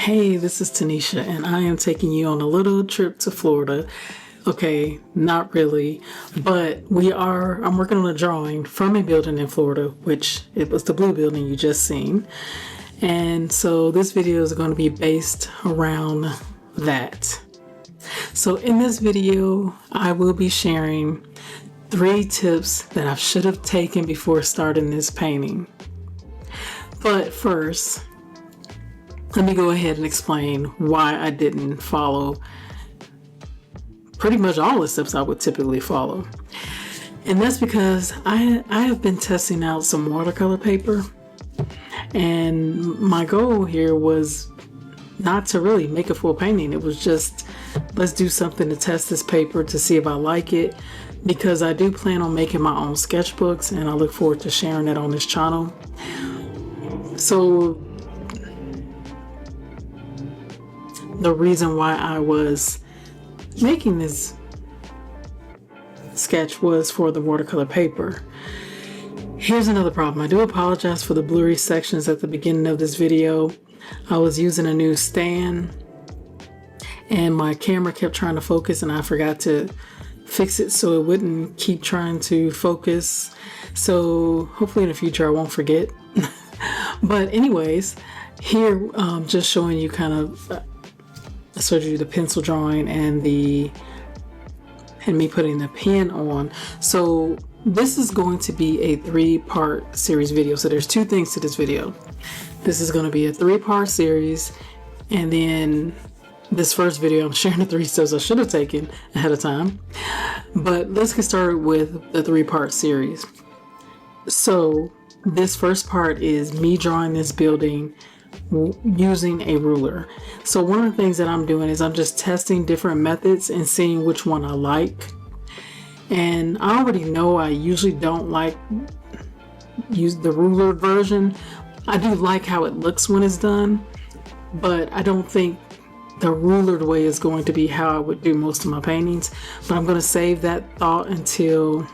Hey, this is Tanisha, and I am taking you on a little trip to Florida. Okay, not really, but I'm working on a drawing from a building in Florida, which it was the blue building you just seen. And so this video is going to be based around that. So in this video, I will be sharing 3 tips that I should have taken before starting this painting. But first, let me go ahead and explain why I didn't follow pretty much all the steps I would typically follow. And that's because I have been testing out some watercolor paper, and my goal here was not to really make a full painting. It was just, let's do something to test this paper to see if I like it, because I do plan on making my own sketchbooks, and I look forward to sharing that on this channel. So the reason why I was making this sketch was for the watercolor paper. Here's another problem. I do apologize for the blurry sections at the beginning of this video. I was using a new stand and my camera kept trying to focus, and I forgot to fix it so it wouldn't keep trying to focus. So hopefully in the future I won't forget. But anyways, here just showing you kind of I showed you the pencil drawing and me putting the pen on. So this is going to be a 3-part series video. So there's 2 things to this video. This is going to be a 3-part series, and then this first video I'm sharing the 3 steps I should have taken ahead of time. But let's get started with the 3-part series. So this first part is me drawing this building using a ruler. So one of the things that I'm doing is I'm just testing different methods and seeing which one I like. And I already know I usually don't use the ruler version. I do like how it looks when it's done, but I don't think the rulered way is going to be how I would do most of my paintings. But I'm going to save that thought until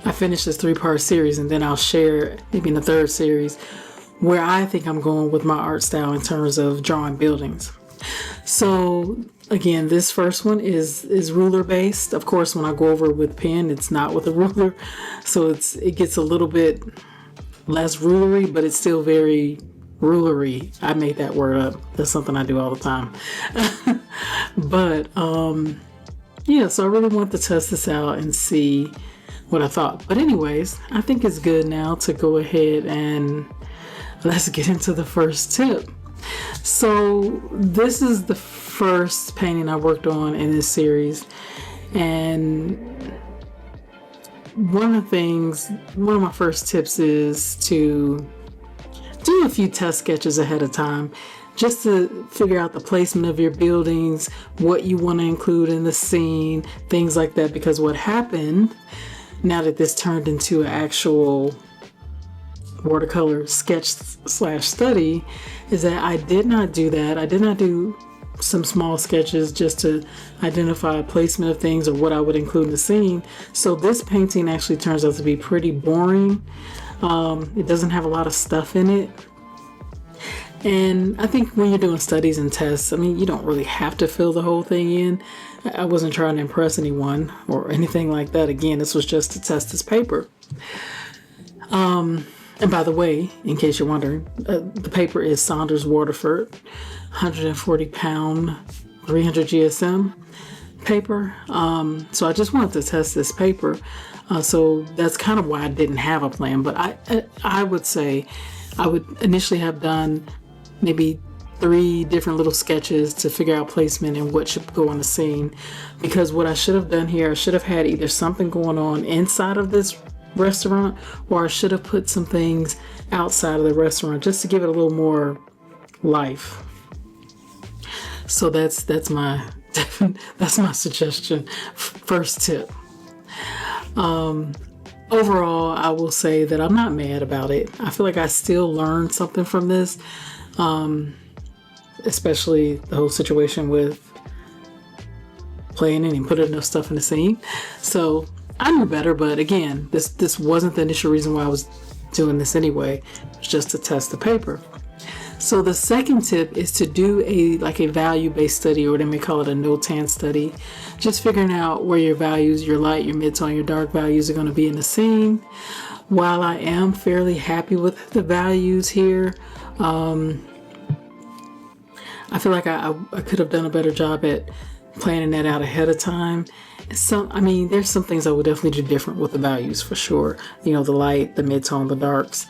I finish this 3-part series, and then I'll share maybe in the 3rd series where I think I'm going with my art style in terms of drawing buildings. So again, this first one is ruler based. Of course, when I go over it with pen, it's not with a ruler, so it gets a little bit less rulery, but it's still very rulery. I made that word up. That's something I do all the time. But yeah, so I really want to test this out and see what I thought. But anyways, I think it's good now to go ahead and let's get into the first tip. So this is the first painting I worked on in this series, and one of my first tips is to do a few test sketches ahead of time, just to figure out the placement of your buildings, what you want to include in the scene, things like that. Because what happened, now that this turned into an actual watercolor sketch / study, is that I did not do that. I did not do some small sketches just to identify placement of things or what I would include in the scene. So this painting actually turns out to be pretty boring. It doesn't have a lot of stuff in it. And I think when you're doing studies and tests, I mean, you don't really have to fill the whole thing in. I wasn't trying to impress anyone or anything like that. Again, this was just to test this paper. And by the way, in case you're wondering, the paper is Saunders Waterford, 140 pound, 300 GSM paper. So I just wanted to test this paper. So that's kind of why I didn't have a plan. But I would say I would initially have done maybe 3 different little sketches to figure out placement and what should go on the scene. Because what I should have done here, I should have had either something going on inside of this restaurant, or I should have put some things outside of the restaurant just to give it a little more life. So that's my that's my suggestion. First tip. Overall, I will say that I'm not mad about it. I feel like I still learned something from this, especially the whole situation with planning and putting enough stuff in the scene. So I knew better, but again, this wasn't the initial reason why I was doing this anyway. It was just to test the paper. So the second tip is to do a value-based study, or they may call it a no-tan study. Just figuring out where your values, your light, your mid-tone, your dark values are going to be in the scene. While I am fairly happy with the values here, I feel like I could have done a better job at planning that out ahead of time. There's some things I would definitely do different with the values for sure. The light, the mid-tone, the darks.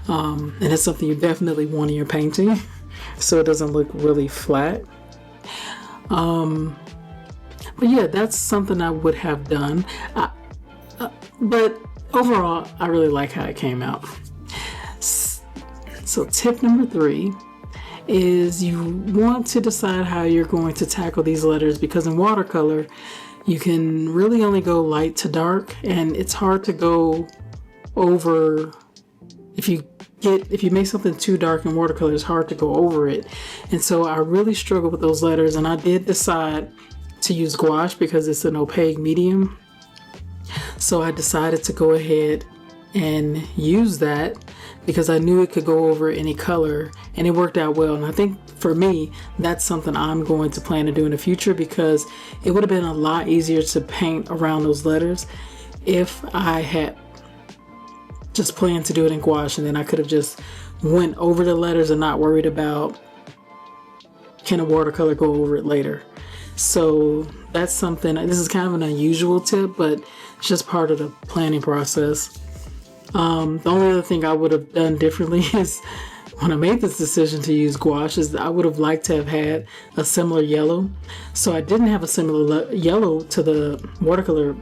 And it's something you definitely want in your painting so it doesn't look really flat. But yeah, that's something I would have done. But overall, I really like how it came out. So tip number 3 is you want to decide how you're going to tackle these letters, because in watercolor, you can really only go light to dark, and it's hard to go over. If you make something too dark in watercolor, it's hard to go over it. And so I really struggle with those letters, and I did decide to use gouache because it's an opaque medium. So I decided to go ahead and use that because I knew it could go over any color, and it worked out well. And I think for me, that's something I'm going to plan to do in the future, because it would have been a lot easier to paint around those letters if I had just planned to do it in gouache, and then I could have just went over the letters and not worried about can a watercolor go over it later. So that's something, this is kind of an unusual tip, but it's just part of the planning process. The only other thing I would have done differently is when I made this decision to use gouache is I would have liked to have had a similar yellow. So I didn't have a similar yellow to the watercolor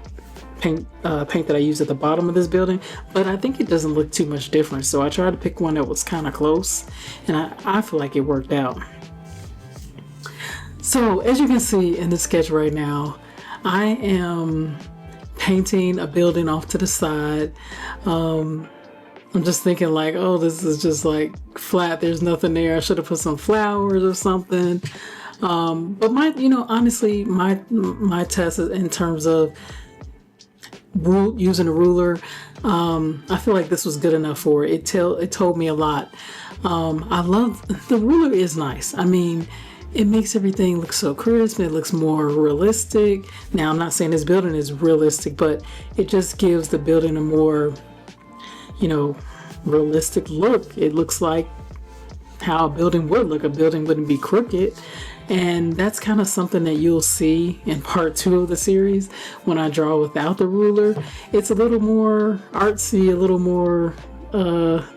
paint that I used at the bottom of this building, but I think it doesn't look too much different. So I tried to pick one that was kind of close, and I feel like it worked out. So as you can see in the sketch right now, I am painting a building off to the side. I'm just thinking like, oh, this is just like flat. There's nothing there. I should have put some flowers or something. But honestly, my test in terms of using a ruler, I feel like this was good enough for it. It told me a lot. I love the ruler. Is nice. It makes everything look so crisp. It looks more realistic. Now, I'm not saying this building is realistic, but it just gives the building a more, realistic look. It looks like how a building would look. A building wouldn't be crooked. And that's kind of something that you'll see in part 2 of the series when I draw without the ruler. It's a little more artsy, a little more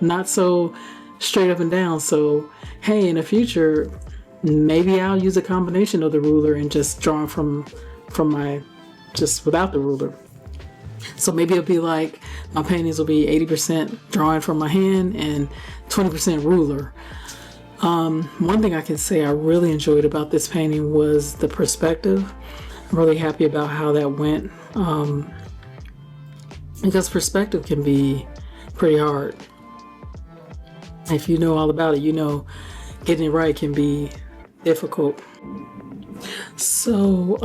not so straight up and down. So, hey, in the future, maybe I'll use a combination of the ruler and just draw from just without the ruler. So maybe it'll be like my paintings will be 80% drawing from my hand and 20% ruler. One thing I can say I really enjoyed about this painting was the perspective. I'm really happy about how that went, because perspective can be pretty hard. If you know all about it, getting it right can be difficult. So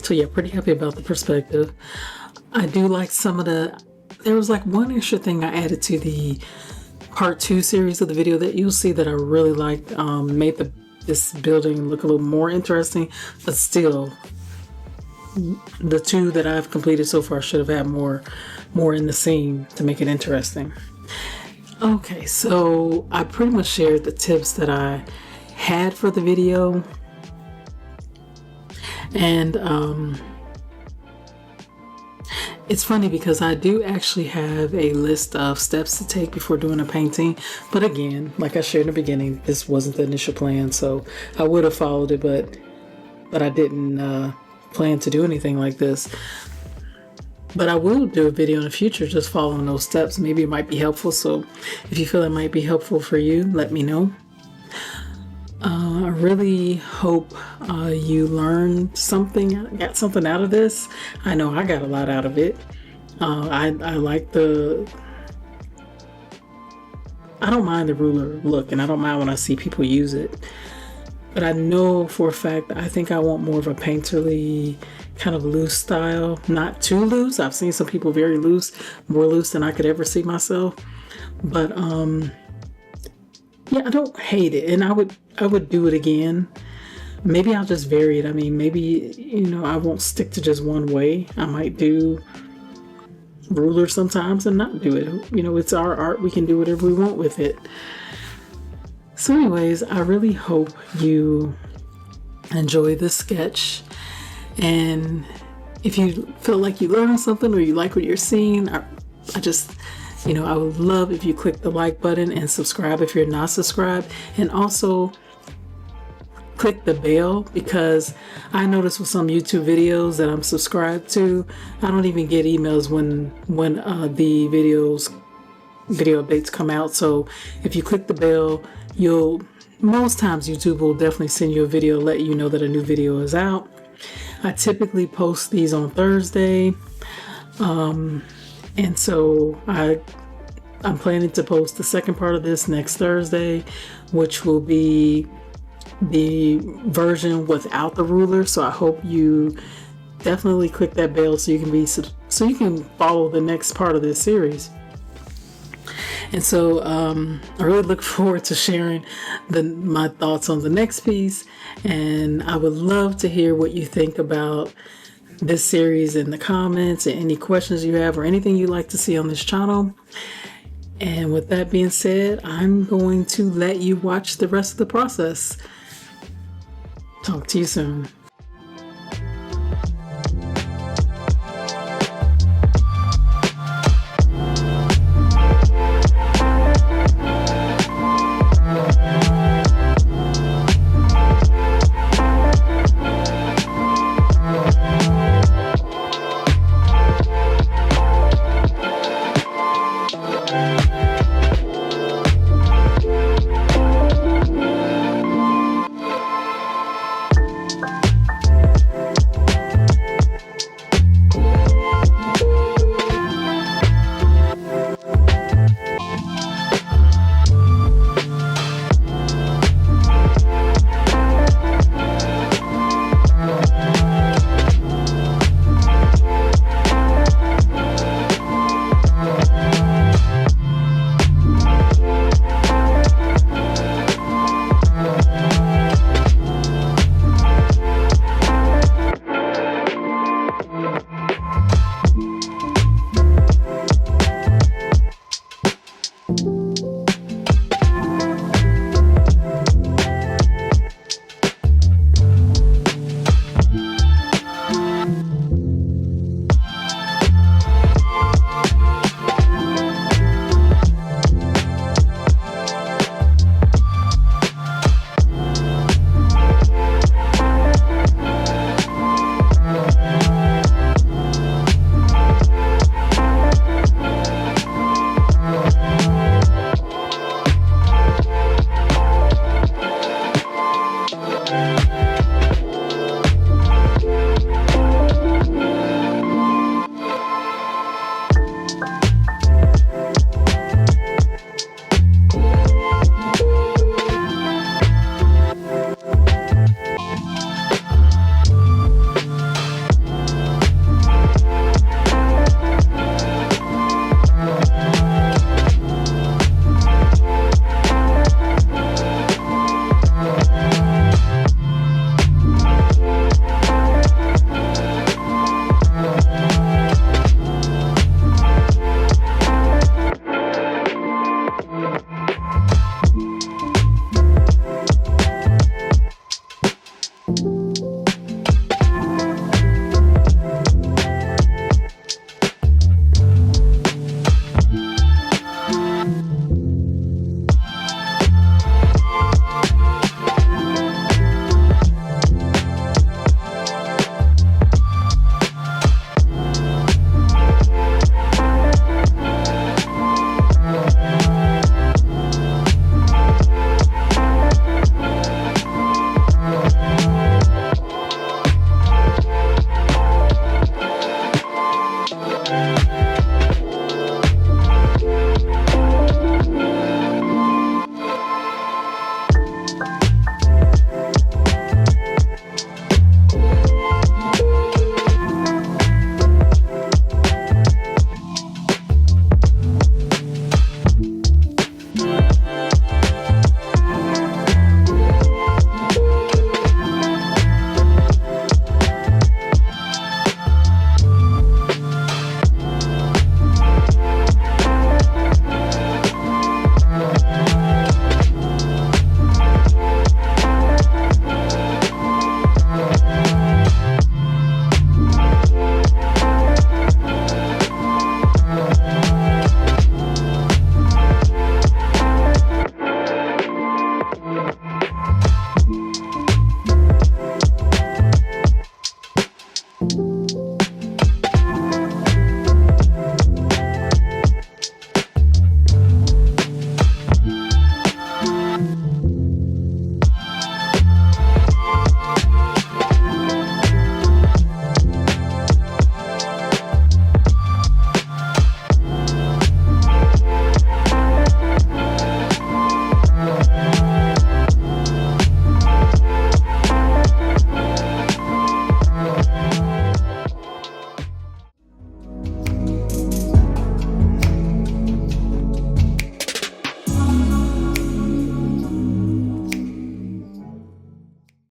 yeah, pretty happy about the perspective. I do like there was like one extra thing I added to the part 2 series of the video that you'll see that I really liked. Made this building look a little more interesting, but still the 2 that I've completed so far should have had more in the scene to make it interesting. Okay, so I pretty much shared the tips that I had for the video, and it's funny because I do actually have a list of steps to take before doing a painting, but again, like I shared in the beginning, this wasn't the initial plan, so I would have followed it, but I didn't plan to do anything like this. But I will do a video in the future just following those steps. Maybe it might be helpful, so if you feel it might be helpful for you, let me know. I really hope you learned something, got something out of this. I know I got a lot out of it. I like I don't mind the ruler look, and I don't mind when I see people use it. But I know for a fact, I think I want more of a painterly kind of loose style. Not too loose. I've seen some people very loose, more loose than I could ever see myself. But yeah, I don't hate it, and I would do it again. Maybe I'll just vary it. I mean, maybe, I won't stick to just one way. I might do ruler sometimes and not do it. It's our art. We can do whatever we want with it. So anyways, I really hope you enjoy this sketch. And if you feel like you learned something or you like what you're seeing, I just, I would love if you click the like button and subscribe if you're not subscribed. And also click the bell, because I notice with some YouTube videos that I'm subscribed to, I don't even get emails when the video updates come out. So if you click the bell, most times YouTube will definitely send you a video, let you know that a new video is out. I typically post these on Thursday, and so I'm planning to post the second part of this next Thursday, which will be the version without the ruler. So I hope you definitely click that bell so you can follow the next part of this series. And so I really look forward to sharing my thoughts on the next piece, and I would love to hear what you think about this series in the comments, and any questions you have or anything you'd like to see on this channel. And with that being said, I'm going to let you watch the rest of the process. Talk to you soon.